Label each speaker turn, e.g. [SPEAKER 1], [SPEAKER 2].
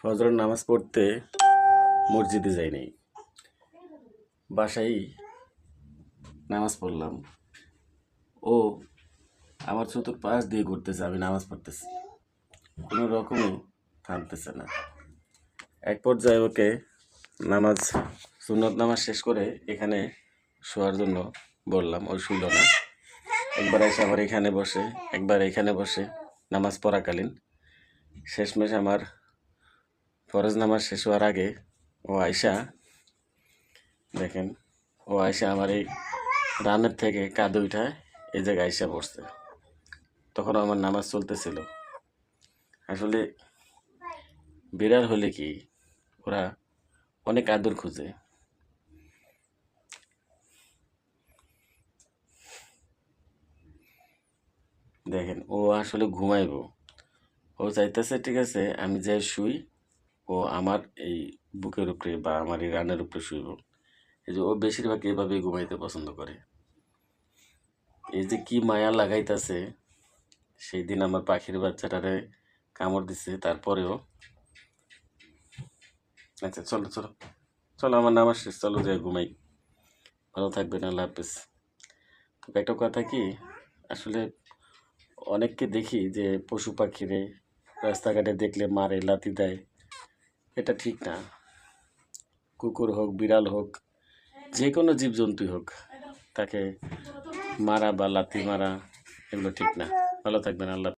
[SPEAKER 1] ফজরের নামাজ পড়তে মসজিদে যাই নাই, বাসায় নামাজ পড়লাম। ও আমার চতুর্পাশ দিয়ে ঘুরতেছে, আমি নামাজ পড়তেছি, কোনো রকমই থামতেছে না। এক পর্যায়ে ওকে সুন্নত নামাজ শেষ করে এখানে শোয়ার জন্য বললাম, ও শুইল না। একবার এসে আবার এখানে বসে, একবার এখানে বসে নামাজ পড়াকালীন শেষমেশ আমার ফরজ নামাজ শেষ হওয়ার আগে ও আয়সা দেখেন, ও আয়সা আমার এই রানের থেকে কাঁদে উঠায় এই জায়গায় আয়সা পড়ছে। তখন আমার নামাজ চলতেছিল। আসলে বিড়াল হলে কি, ওরা অনেক আদর খুঁজে। দেখেন, ও আসলে ঘুমাইব, ও চাইতেছে ঠিক আছে আমি যাই শুই, ও আমার এই বুকের উপরে বা আমার এই রানের উপরে শুইব। এই যে ও বেশিরভাগ এভাবেই ঘুমাইতে পছন্দ করে। এই যে কি মায়া লাগাইতেছে, সেই দিন আমার পাখির বাচ্চাটারে কামড় দিছে, তারপরেও। আচ্ছা চলো চলো চলো, আমার নামাজ শেষ, চলো যাই ঘুমাই। ভালো থাকবেন, আল্লাহ হাফেজ। তবে একটা কথা কি, আসলে অনেককে দেখি যে পশু পাখিরে রাস্তাঘাটে দেখলে মারে, লাথি দেয়। এটা ঠিক না। কুকুর হোক, বিড়াল হোক, যে কোনো জীবজন্তুই হোক, তাকে মারা বা লাথি মারা এগুলো ঠিক না। ভালো থাকবেন, আল্লাহ।